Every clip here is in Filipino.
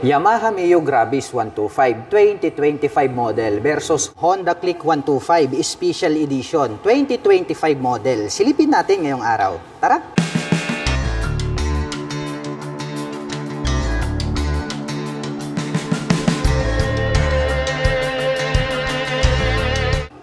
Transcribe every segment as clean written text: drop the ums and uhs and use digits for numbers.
Yamaha Mio Gravis 125 2025 model versus Honda Click 125 Special Edition 2025 model. Silipin natin ngayong araw. Tara!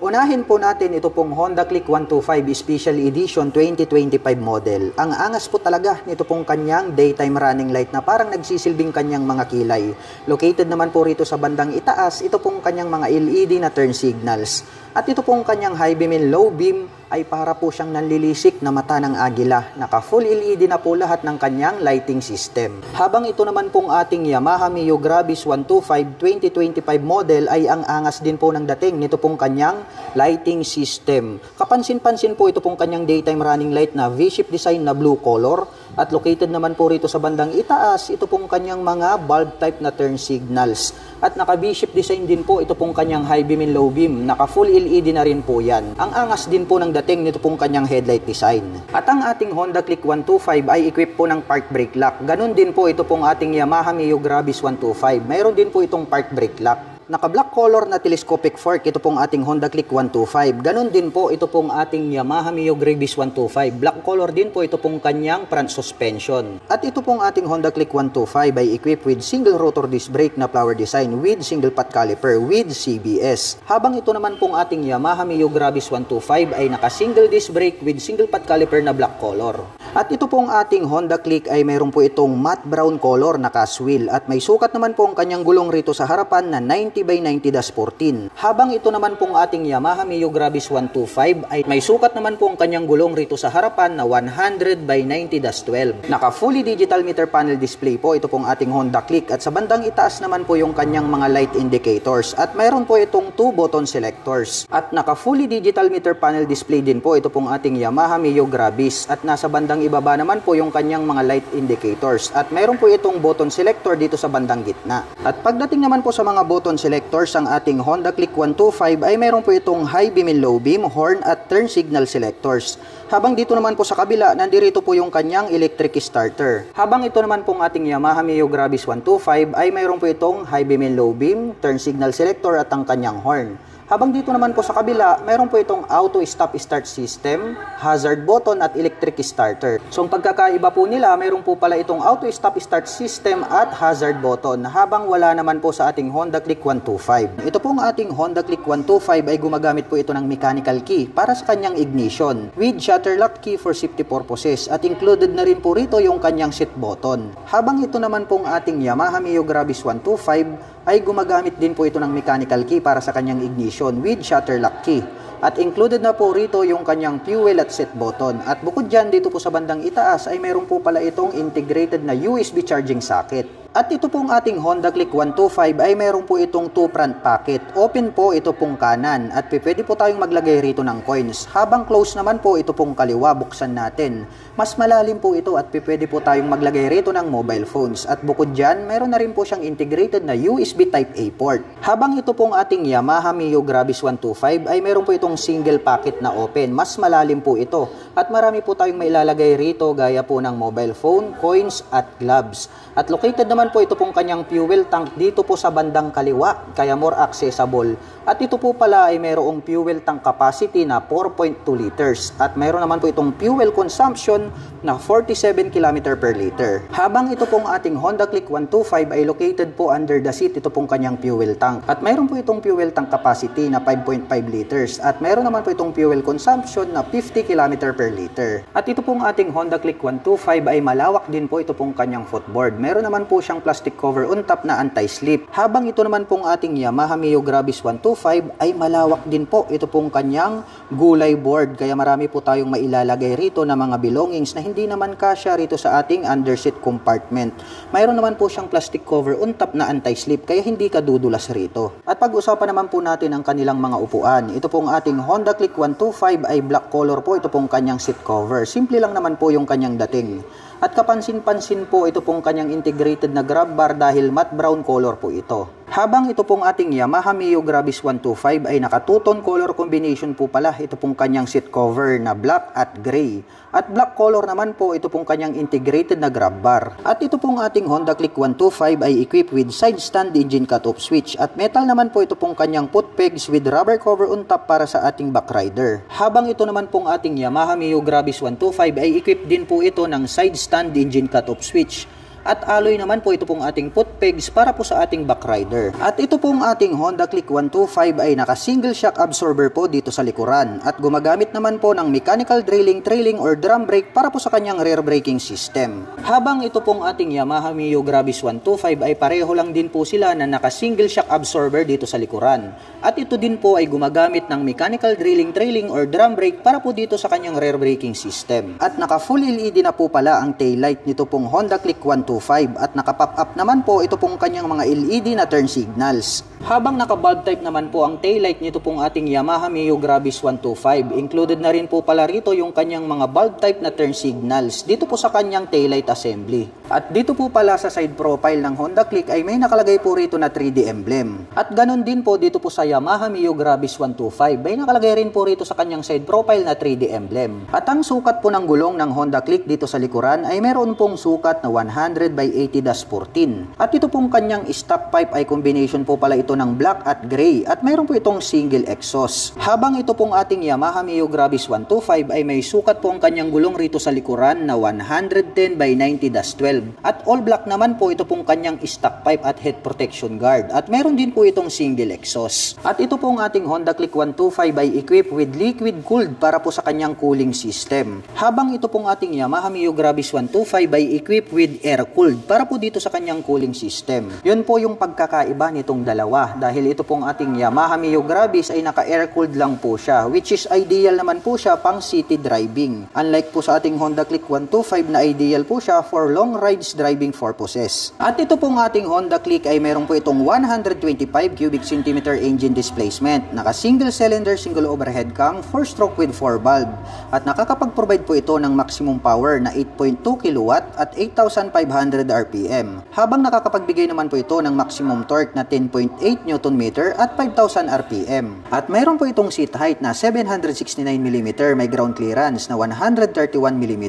Unahin po natin ito pong Honda Click 125 Special Edition 2025 model. Ang angas po talaga nito pong kanyang daytime running light na parang nagsisilbing kanyang mga kilay. Located naman po rito sa bandang itaas, ito pong kanyang mga LED na turn signals. At ito pong kanyang high beam and low beam ay para po siyang nanlilisik na mata ng agila. Naka full LED na po lahat ng kanyang lighting system. Habang ito naman pong ating Yamaha Mio Gravis 125 2025 model ay ang angas din po ng dating nito pong kanyang lighting system. Kapansin-pansin po ito pong kanyang daytime running light na V-shape design na blue color. At located naman po rito sa bandang itaas, ito pong kanyang mga bulb type na turn signals. At naka V-shape design din po ito pong kanyang high beam and low beam. Naka full LED na rin po yan. Ang angas din po ng dating nito pong kanyang headlight design. At ang ating Honda Click 125 ay equipped po ng park brake lock. Ganon din po ito pong ating Yamaha Mio Gravis 125. Mayroon din po itong park brake lock. Naka-black color na telescopic fork, ito pong ating Honda Click 125. Ganon din po ito pong ating Yamaha Mio Gravis 125. Black color din po ito pong kanyang front suspension. At ito pong ating Honda Click 125 ay equipped with single rotor disc brake na flower design with single pot caliper with CBS. Habang ito naman pong ating Yamaha Mio Gravis 125 ay naka-single disc brake with single pot caliper na black color. At ito pong ating Honda Click ay mayroon po itong matte brown color na cast wheel at may sukat naman po ang kanyang gulong rito sa harapan na 90/90-14. Habang ito naman pong ating Yamaha Mio Gravis 125 ay may sukat naman po ang kanyang gulong rito sa harapan na 100/90-12. Naka fully digital meter panel display po ito pong ating Honda Click at sa bandang itaas naman po yung kanyang mga light indicators at mayroon po itong 2 button selectors. At naka fully digital meter panel display din po ito pong ating Yamaha Mio Gravis at nasa bandang ibaba naman po yung kanyang mga light indicators at mayroon po itong button selector dito sa bandang gitna. At pagdating naman po sa mga button selectors, ang ating Honda Click 125 ay mayroon po itong high beam and low beam, horn at turn signal selectors. Habang dito naman po sa kabila, nandirito po yung kanyang electric starter. Habang ito naman pong ating Yamaha Mio Gravis 125 ay mayroon po itong high beam and low beam, turn signal selector at ang kanyang horn. Habang dito naman po sa kabila, mayroon po itong auto stop start system, hazard button at electric starter. So ang pagkakaiba po nila, mayroon po pala itong auto stop start system at hazard button habang wala naman po sa ating Honda Click 125. Ito pong ating Honda Click 125 ay gumagamit po ito ng mechanical key para sa kanyang ignition with shutter lock key for safety purposes at included na rin po rito yung kanyang seat button. Habang ito naman pong ating Yamaha Mio Gravis 125 ay gumagamit din po ito ng mechanical key para sa kanyang ignition with shutter lock key. At included na po rito yung kanyang fuel at set button. At bukod dyan, dito po sa bandang itaas ay mayroon po pala itong integrated na USB charging socket. At ito pong ating Honda Click 125 ay mayroon po itong 2 front pocket. Open po ito pong kanan at pwede po tayong maglagay rito ng coins. Habang close naman po ito pong kaliwa, buksan natin. Mas malalim po ito at pwede po tayong maglagay rito ng mobile phones. At bukod dyan, mayroon na rin po siyang integrated na USB Type-A port. Habang ito pong ating Yamaha Mio Gravis 125 ay mayroon po itong single pocket na open. Mas malalim po ito. At marami po tayong mailalagay rito gaya po ng mobile phone, coins at gloves. At located naman po ito pong kanyang fuel tank dito po sa bandang kaliwa, kaya more accessible. At ito po pala ay mayroong fuel tank capacity na 4.2 liters. At mayroon naman po itong fuel consumption na 47 km per liter. Habang ito pong ating Honda Click 125 ay located po under the seat ito pong kanyang fuel tank. At mayroon po itong fuel tank capacity na 5.5 liters. At mayroon naman po itong fuel consumption na 50 km per liter. At ito pong ating Honda Click 125 ay malawak din po ito pong kanyang footboard. Meron naman po siyang plastic cover on top na anti-slip. Habang ito naman pong ating Yamaha Mio Gravis 125 ay malawak din po ito pong kanyang gulay board. Kaya marami po tayong mailalagay rito na mga belongings na hindi naman kasya rito sa ating underseat compartment. Mayroon naman po siyang plastic cover on top na anti-slip kaya hindi ka dudulas rito. At pag-usapan naman po natin ang kanilang mga upuan. Ito pong ating Honda Click 125 ay black color po ito pong kanyang seat cover. Simple lang naman po yung kanyang dating. At kapansin-pansin po ito pong kanyang integrated na grab bar dahil matte brown color po ito. Habang ito pong ating Yamaha Mio Gravis 125 ay naka two-tone color combination po pala. Ito pong kanyang seat cover na black at gray. At black color naman po ito pong kanyang integrated na grab bar. At ito pong ating Honda Click 125 ay equipped with side stand engine cut-off switch. At metal naman po ito pong kanyang foot pegs with rubber cover on top para sa ating back rider. Habang ito naman pong ating Yamaha Mio Gravis 125 ay equipped din po ito ng side stand engine cut-off switch. At alloy naman po ito pong ating foot pegs para po sa ating back rider. At ito pong ating Honda Click 125 ay naka single shock absorber po dito sa likuran. At gumagamit naman po ng mechanical trailing or drum brake para po sa kanyang rear braking system. Habang ito pong ating Yamaha Mio Gravis 125 ay pareho lang din po sila na naka single shock absorber dito sa likuran. At ito din po ay gumagamit ng mechanical trailing or drum brake para po dito sa kanyang rear braking system. At naka full LED na po pala ang taillight nito pong Honda Click 125 at naka-pop up naman po ito pong kanyang mga LED na turn signals. Habang naka-bulb type naman po ang taillight nito pong ating Yamaha Mio Gravis 125, included na rin po pala rito yung kanyang mga bulb type na turn signals dito po sa kanyang taillight assembly. At dito po pala sa side profile ng Honda Click ay may nakalagay po rito na 3D emblem. At ganun din po dito po sa Yamaha Mio Gravis 125, may nakalagay rin po rito sa kanyang side profile na 3D emblem. At ang sukat po ng gulong ng Honda Click dito sa likuran ay meron pong sukat na 100 by 80-14. At ito pong kanyang stock pipe ay combination po pala ito ng black at gray at mayroon po itong single exhaust. Habang ito pong ating Yamaha Mio Gravis 125 ay may sukat po ang kanyang gulong rito sa likuran na 110 by 90-12. At all black naman po ito pong kanyang stock pipe at head protection guard at mayroon din po itong single exhaust. At ito pong ating Honda Click 125 ay equipped with liquid cooled para po sa kanyang cooling system. Habang ito pong ating Yamaha Mio Gravis 125 ay equipped with air cooled para po dito sa kanyang cooling system. Yun po yung pagkakaiba nitong dalawa dahil ito pong ating Yamaha Mio Gravis ay naka-air cooled lang po siya, which is ideal naman po siya pang city driving. Unlike po sa ating Honda Click 125 na ideal po siya for long rides driving purposes. At ito pong ating Honda Click ay meron po itong 125 cubic centimeter engine displacement, naka single cylinder single overhead cam, 4-stroke with 4 valve at nakakapag-provide po ito ng maximum power na 8.2 kW at 8,500 RPM. Habang nakakapagbigay naman po ito ng maximum torque na 10.8 Nm at 5,000 RPM. At mayroon po itong seat height na 769 mm, may ground clearance na 131 mm,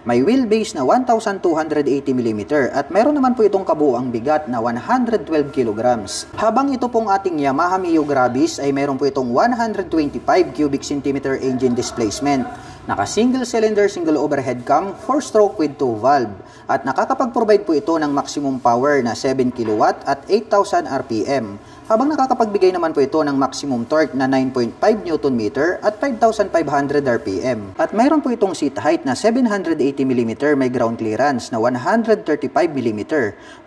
may wheelbase na 1,280 mm at mayroon naman po itong kabuuang bigat na 112 kg. Habang ito pong ating Yamaha Mio Gravis ay mayroon po itong 125 cubic centimeter engine displacement, naka single cylinder single overhead cam, 4-stroke with 2 valve at nakakapag-provide po ito ng maximum power na 7 kW at 8,000 RPM. Habang nakakapagbigay naman po ito ng maximum torque na 9.5 Nm at 5,500 RPM. At mayroon po itong seat height na 780 mm, may ground clearance na 135 mm,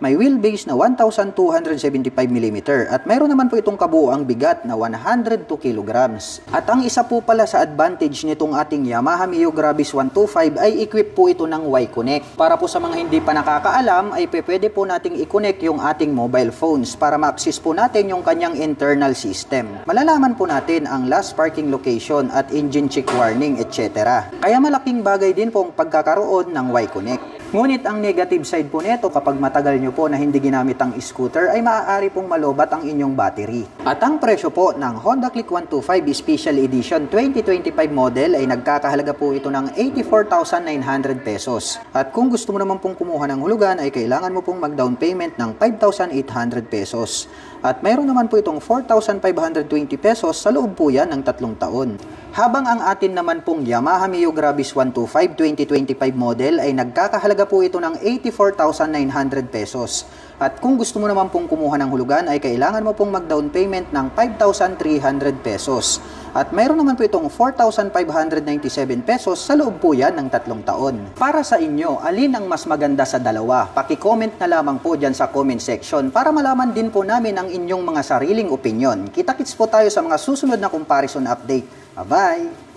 may wheelbase na 1,275 mm at mayroon naman po itong kabuuang bigat na 102 kg. At ang isa po pala sa advantage nitong ating Yamaha Mio Gravis 125 ay equip po ito ng Y-Connect. Para po sa mga hindi pa nakakaalam ay pwede po nating i-connect yung ating mobile phones para ma-access po natin yung kanyang internal system. Malalaman po natin ang last parking location at engine check warning, etc. Kaya malaking bagay din po ang pagkakaroon ng Y-Connect. Ngunit ang negative side po nito kapag matagal nyo po na hindi ginamit ang scooter ay maaari pong malobat ang inyong battery. At ang presyo po ng Honda Click 125 Special Edition 2025 model ay nagkakahalaga po ito ng 84,900 pesos. At kung gusto mo naman pong kumuha ng hulugan ay kailangan mo pong mag-down payment ng 5,800 pesos. At mayroon naman po itong 4,520 pesos sa loob po yan ng 3 taon. Habang ang atin naman pong Yamaha Mio Gravis 125 2025 model ay nagkakahalaga po ito ng 84,900 pesos. At kung gusto mo naman pong kumuha ng hulugan ay kailangan mo pong mag-down payment ng 5,300 pesos. At mayroon naman po itong 4,597 pesos sa loob po yan ng 3 taon. Para sa inyo, alin ang mas maganda sa dalawa? Paki-comment na lamang po dyan sa comment section para malaman din po namin ang inyong mga sariling opinion. Kita-kits po tayo sa mga susunod na comparison update. Bye-bye!